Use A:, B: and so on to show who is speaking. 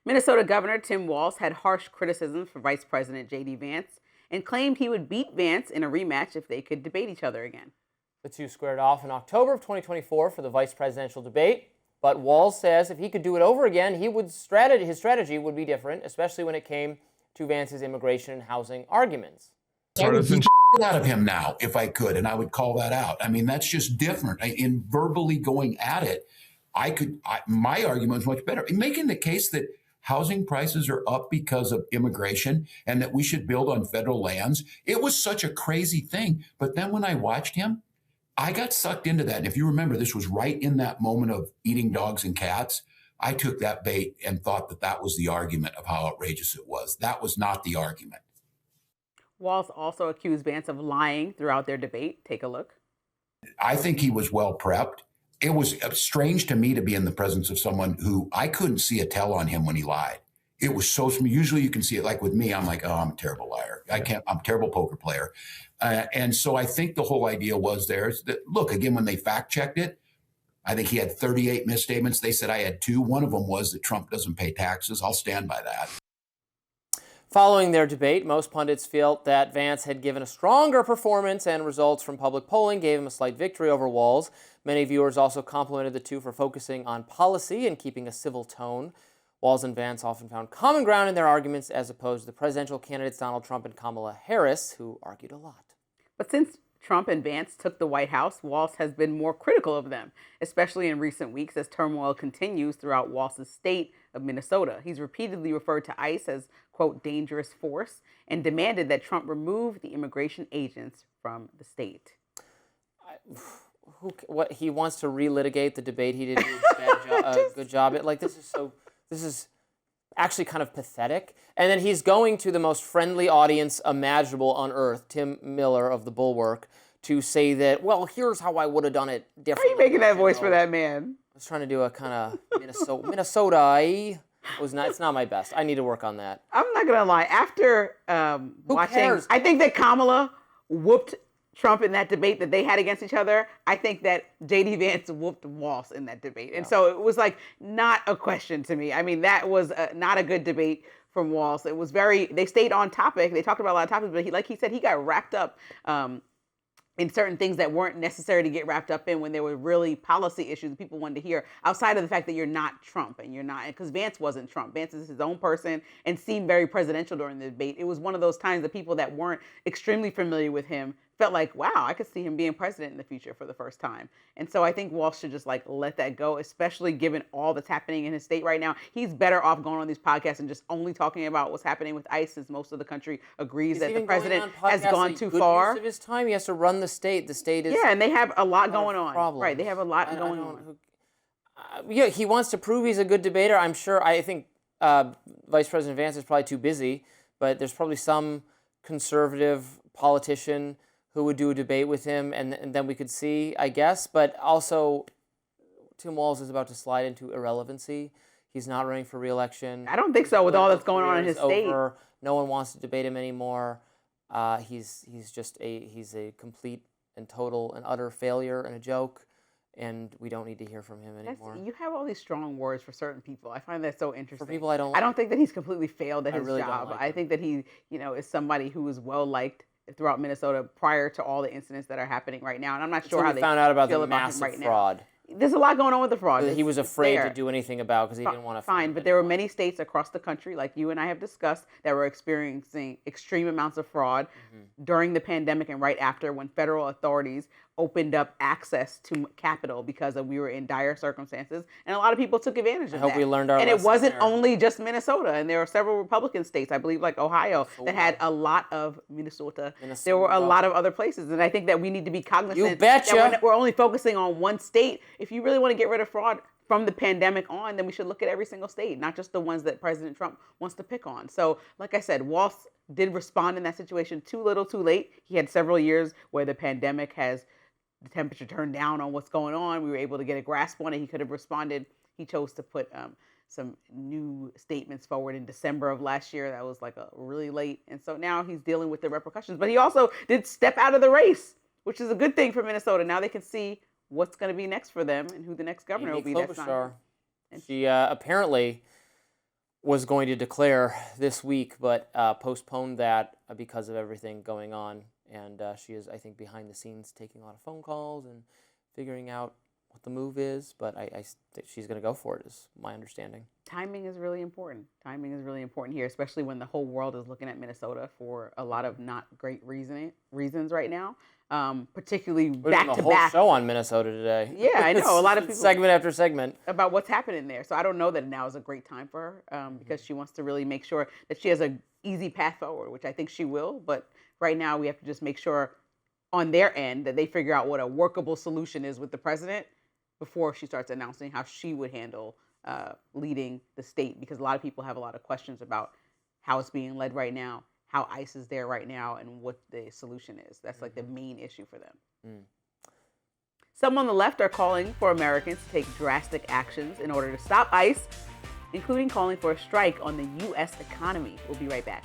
A: Minnesota Governor Tim Walz had harsh criticisms for Vice President JD Vance and claimed he would beat Vance in a rematch if they could debate each other again.
B: The two squared off in October of 2024 for the vice presidential debate, but Walz says if he could do it over again, his strategy would be different, especially when it came to Vance's immigration and housing arguments.
C: I would beat the out of him now if I could, and I would call that out. I mean, that's just different. In verbally going at it, my argument is much better. In making the case that housing prices are up because of immigration and that we should build on federal lands, it was such a crazy thing. But then when I watched him, I got sucked into that. And if you remember, this was right in that moment of eating dogs and cats. I took that bait and thought that that was the argument of how outrageous it was. That was not the argument.
A: Walz also accused Vance of lying throughout their debate. Take a look.
C: I think he was well prepped. It was strange to me to be in the presence of someone who I couldn't see a tell on him when he lied. It was so, usually you can see it, like with me, I'm like, oh, I'm a terrible liar. I'm a terrible poker player. And so I think the whole idea was there is that, look, again, when they fact checked it, I think he had 38 misstatements. They said I had 2. One of them was that Trump doesn't pay taxes. I'll stand by that.
B: Following their debate, most pundits felt that Vance had given a stronger performance, and results from public polling gave him a slight victory over Walz. Many viewers also complimented the two for focusing on policy and keeping a civil tone. Walz and Vance often found common ground in their arguments, as opposed to the presidential candidates Donald Trump and Kamala Harris, who argued a lot.
A: But since Trump and Vance took the White House, Walz has been more critical of them, especially in recent weeks as turmoil continues throughout Walz's state of Minnesota. He's repeatedly referred to ICE as, quote, dangerous force, and demanded that Trump remove the immigration agents from the state.
B: What he wants to relitigate the debate he did a good job at. Like, this is actually kind of pathetic. And then he's going to the most friendly audience imaginable on earth, Tim Miller of The Bulwark, to say that, well, here's how I would have done it differently.
A: Why are you making that voice for that man?
B: I was trying to do a kind of Minnesota. It's not my best. I need to work on that.
A: I'm not going to lie. After watching,
B: cares?
A: I think that Kamala whooped Trump in that debate that they had against each other. I think that JD Vance whooped Walz in that debate. And so it was like not a question to me. I mean, that was not a good debate from Walz. It was they stayed on topic. They talked about a lot of topics, but like he said, he got wrapped up in certain things that weren't necessary to get wrapped up in when there were really policy issues that people wanted to hear, outside of the fact that you're not Trump and you're not, because Vance wasn't Trump. Vance is his own person and seemed very presidential during the debate. It was one of those times that people that weren't extremely familiar with him felt like, wow, I could see him being president in the future for the first time. And so I think Walz should just let that go, especially given all that's happening in his state right now. He's better off going on these podcasts and just only talking about what's happening with ICE, since most of the country agrees that the president has gone too far.
B: Use of his time, he has to run the state. The state is
A: and they have a lot going on.
B: Problems.
A: Right, they have a lot going on.
B: He wants to prove he's a good debater. I'm sure. I think Vice President Vance is probably too busy, but there's probably some conservative politician who would do a debate with him, and then we could see, I guess. But also, Tim Walz is about to slide into irrelevancy. He's not running for re-election.
A: I don't think so, with all that's going on in his state.
B: No one wants to debate him anymore. He's a complete and total and utter failure and a joke, and we don't need to hear from him anymore.
A: You have all these strong words for certain people. I find that so interesting.
B: For people I don't like.
A: I don't think that he's completely failed at his
B: really
A: job.
B: don't like
A: I think that he, is somebody who is well liked throughout Minnesota prior to all the incidents that are happening right now. And I'm not sure how they
B: found out about
A: feel
B: the
A: about
B: massive
A: him right
B: fraud.
A: Now. There's a lot going on with the fraud.
B: That he was afraid to do anything about because he didn't want to.
A: Fine, but there were many states across the country, like you and I have discussed, that were experiencing extreme amounts of fraud during the pandemic and right after, when federal authorities opened up access to capital because we were in dire circumstances, and a lot of people took advantage of that.
B: I hope we learned our lesson.
A: And it wasn't only just Minnesota, and there were several Republican states, I believe, like Ohio, that had a lot of Minnesota. There were a lot of other places, and I think that we need to be cognizant.
B: You betcha.
A: That we're only focusing on one state. If you really want to get rid of fraud from the pandemic on, then we should look at every single state, not just the ones that President Trump wants to pick on. So, like I said, Walz did respond in that situation too little, too late. He had several years where the pandemic has the temperature turned down on what's going on. We were able to get a grasp on it. He could have responded. He chose to put some new statements forward in December of last year. That was really late. And so now he's dealing with the repercussions. But he also did step out of the race, which is a good thing for Minnesota. Now they can see what's going to be next for them and who the next governor will be.
B: She apparently was going to declare this week, but postponed that because of everything going on. And she is, I think, behind the scenes taking a lot of phone calls and figuring out what the move is. But I think she's going to go for it, is my understanding.
A: Timing is really important. Timing is really important here, especially when the whole world is looking at Minnesota for a lot of not great reasons right now. Particularly back to back.
B: The whole show on Minnesota today.
A: Yeah, I know. A lot of people
B: segment after segment
A: about what's happening there. So I don't know that now is a great time for her because she wants to really make sure that she has an easy path forward, which I think she will. But right now we have to just make sure on their end that they figure out what a workable solution is with the president before she starts announcing how she would handle leading the state, because a lot of people have a lot of questions about how it's being led right now, how ICE is there right now, and what the solution is. That's like the main issue for them. Some on the left are calling for Americans to take drastic actions in order to stop ICE, including calling for a strike on the U.S. economy. We'll be right back.